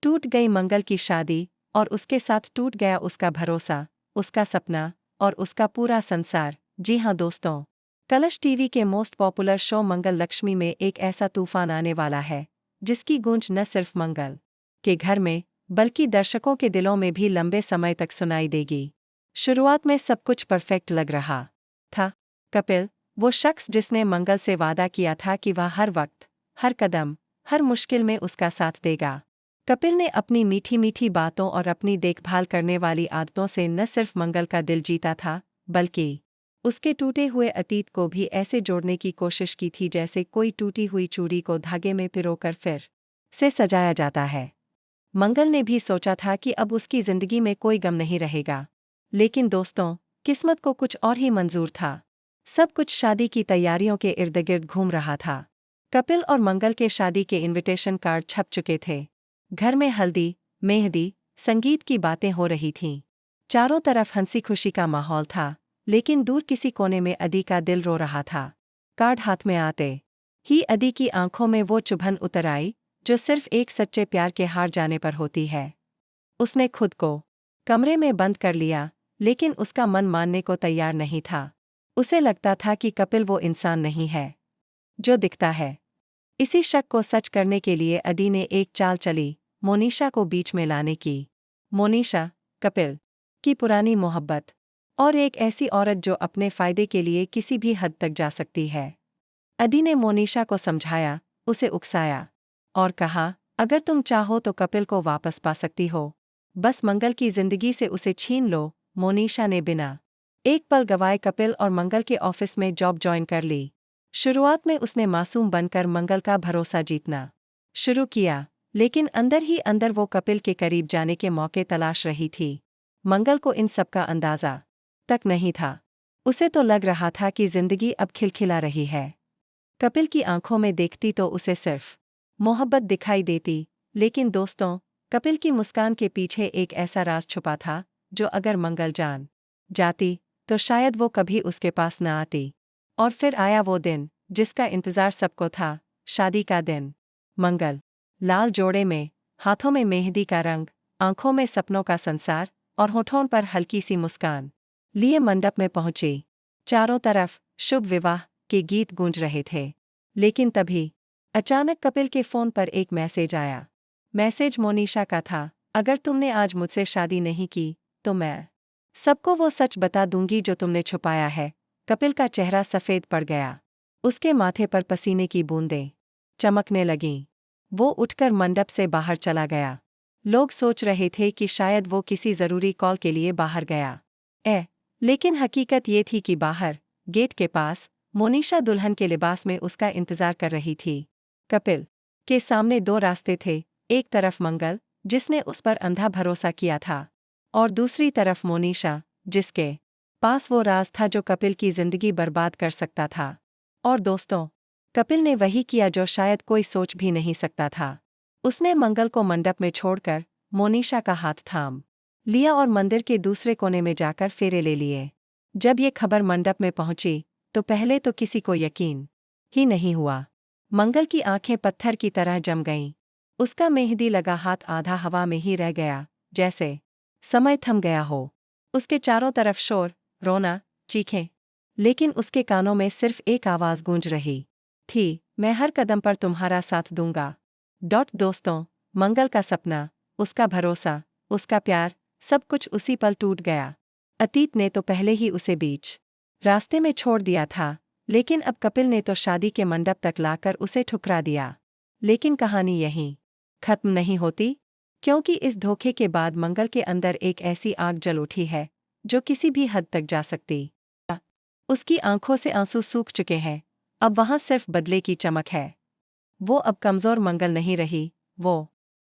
टूट गई मंगल की शादी, और उसके साथ टूट गया उसका भरोसा, उसका सपना और उसका पूरा संसार। जी हाँ दोस्तों, कलर्स टीवी के मोस्ट पॉपुलर शो मंगल लक्ष्मी में एक ऐसा तूफान आने वाला है जिसकी गूंज न सिर्फ मंगल के घर में बल्कि दर्शकों के दिलों में भी लंबे समय तक सुनाई देगी। शुरुआत में सब कुछ परफेक्ट लग रहा था। कपिल, वो शख्स जिसने मंगल से वादा किया था कि वह हर वक्त, हर कदम, हर मुश्किल में उसका साथ देगा। कपिल ने अपनी मीठी मीठी बातों और अपनी देखभाल करने वाली आदतों से न सिर्फ मंगल का दिल जीता था, बल्कि उसके टूटे हुए अतीत को भी ऐसे जोड़ने की कोशिश की थी जैसे कोई टूटी हुई चूड़ी को धागे में पिरोकर फिर से सजाया जाता है। मंगल ने भी सोचा था कि अब उसकी जिंदगी में कोई गम नहीं रहेगा, लेकिन दोस्तों, किस्मत को कुछ और ही मंजूर था। सब कुछ शादी की तैयारियों के इर्द गिर्द घूम रहा था। कपिल और मंगल के शादी के इनविटेशन कार्ड छप चुके थे। घर में हल्दी, मेहंदी, संगीत की बातें हो रही थीं। चारों तरफ हंसी खुशी का माहौल था, लेकिन दूर किसी कोने में अदी का दिल रो रहा था। कार्ड हाथ में आते ही अदी की आंखों में वो चुभन उतर आई जो सिर्फ एक सच्चे प्यार के हार जाने पर होती है। उसने खुद को कमरे में बंद कर लिया, लेकिन उसका मन मानने को तैयार नहीं था। उसे लगता था कि कपिल वो इंसान नहीं है जो दिखता है। इसी शक को सच करने के लिए अदी ने एक चाल चली, मोनिशा को बीच में लाने की। मोनिशा, कपिल की पुरानी मोहब्बत, और एक ऐसी औरत जो अपने फायदे के लिए किसी भी हद तक जा सकती है। अदी ने मोनिशा को समझाया, उसे उकसाया और कहा, अगर तुम चाहो तो कपिल को वापस पा सकती हो, बस मंगल की जिंदगी से उसे छीन लो। मोनिशा ने बिना एक पल गवाए कपिल और मंगल के ऑफिस में जॉब ज्वाइन कर ली। शुरुआत में उसने मासूम बनकर मंगल का भरोसा जीतना शुरू किया, लेकिन अंदर ही अंदर वो कपिल के करीब जाने के मौके तलाश रही थी। मंगल को इन सब का अंदाजा तक नहीं था। उसे तो लग रहा था कि जिंदगी अब खिलखिला रही है। कपिल की आंखों में देखती तो उसे सिर्फ मोहब्बत दिखाई देती, लेकिन दोस्तों, कपिल की मुस्कान के पीछे एक ऐसा राज छुपा था जो अगर मंगल जान जाती तो शायद वो कभी उसके पास न आती। और फिर आया वो दिन जिसका इंतजार सबको था, शादी का दिन। मंगल लाल जोड़े में, हाथों में मेहंदी का रंग, आंखों में सपनों का संसार और होठों पर हल्की सी मुस्कान लिए मंडप में पहुंची। चारों तरफ शुभ विवाह के गीत गूंज रहे थे, लेकिन तभी अचानक कपिल के फोन पर एक मैसेज आया। मैसेज मोनिशा का था, अगर तुमने आज मुझसे शादी नहीं की तो मैं सबको वो सच बता दूंगी जो तुमने छुपाया है। कपिल का चेहरा सफेद पड़ गया, उसके माथे पर पसीने की बूंदें चमकने लगीं। वो उठकर मंडप से बाहर चला गया। लोग सोच रहे थे कि शायद वो किसी जरूरी कॉल के लिए बाहर गया। लेकिन हकीकत ये थी कि बाहर, गेट के पास, मोनिशा दुल्हन के लिबास में उसका इंतजार कर रही थी। कपिल के सामने दो रास्ते थे, एक तरफ मंगल, जिसने उस पर अंधा भरोसा किया था, और दूसरी तरफ मोनिशा, जिसके पास वो राज था जो कपिल की जिंदगी बर्बाद कर सकता था। और दोस्तों, कपिल ने वही किया जो शायद कोई सोच भी नहीं सकता था। उसने मंगल को मंडप में छोड़कर मोनिशा का हाथ थाम लिया और मंदिर के दूसरे कोने में जाकर फेरे ले लिए। जब ये खबर मंडप में पहुंची तो पहले तो किसी को यकीन ही नहीं हुआ। मंगल की आंखें पत्थर की तरह जम गईं। उसका मेहंदी लगा हाथ आधा हवा में ही रह गया, जैसे समय थम गया हो। उसके चारों तरफ शोर, रोना, चीखें, लेकिन उसके कानों में सिर्फ एक आवाज गूंज रही थी, मैं हर कदम पर तुम्हारा साथ दूंगा। दोस्तों, मंगल का सपना, उसका भरोसा, उसका प्यार, सब कुछ उसी पल टूट गया। अतीत ने तो पहले ही उसे बीच रास्ते में छोड़ दिया था, लेकिन अब कपिल ने तो शादी के मंडप तक लाकर उसे ठुकरा दिया। लेकिन कहानी यहीं खत्म नहीं होती, क्योंकि इस धोखे के बाद मंगल के अंदर एक ऐसी आग जल उठी है जो किसी भी हद तक जा सकती। उसकी आंखों से आंसू सूख चुके हैं, अब वहां सिर्फ बदले की चमक है। वो अब कमजोर मंगल नहीं रही,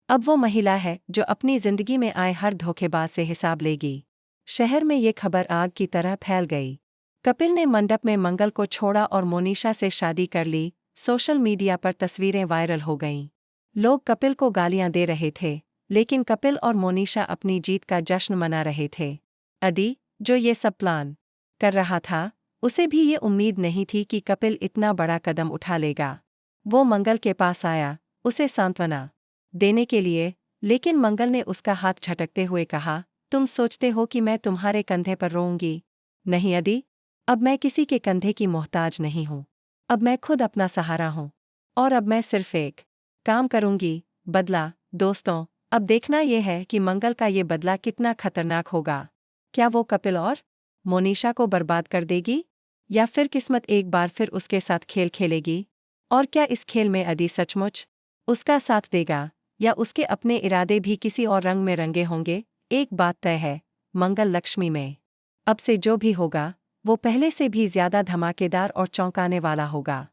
अब वो महिला है जो अपनी जिंदगी में आए हर धोखेबाज से हिसाब लेगी। शहर में ये खबर आग की तरह फैल गई। कपिल ने मंडप में मंगल को छोड़ा और मोनिशा से शादी कर ली। सोशल मीडिया पर तस्वीरें वायरल हो गईं। लोग कपिल को गालियां दे रहे थे, लेकिन कपिल और मोनिशा अपनी जीत का जश्न मना रहे थे। अदी, जो ये सब प्लान कर रहा था, उसे भी ये उम्मीद नहीं थी कि कपिल इतना बड़ा कदम उठा लेगा। वो मंगल के पास आया, उसे सांत्वना देने के लिए, लेकिन मंगल ने उसका हाथ झटकते हुए कहा, तुम सोचते हो कि मैं तुम्हारे कंधे पर रोऊंगी? नहीं अदी, अब मैं किसी के कंधे की मोहताज नहीं हूं। अब मैं खुद अपना सहारा हूं। और अब मैं सिर्फ एक काम करूंगी, बदला। दोस्तों, अब देखना यह है कि मंगल का ये बदला कितना खतरनाक होगा। क्या वो कपिल और मोनिशा को बर्बाद कर देगी? या फिर किस्मत एक बार फिर उसके साथ खेल खेलेगी? और क्या इस खेल में अदी सचमुच उसका साथ देगा, या उसके अपने इरादे भी किसी और रंग में रंगे होंगे? एक बात तय है, मंगल लक्ष्मी में अब से जो भी होगा, वो पहले से भी ज्यादा धमाकेदार और चौंकाने वाला होगा।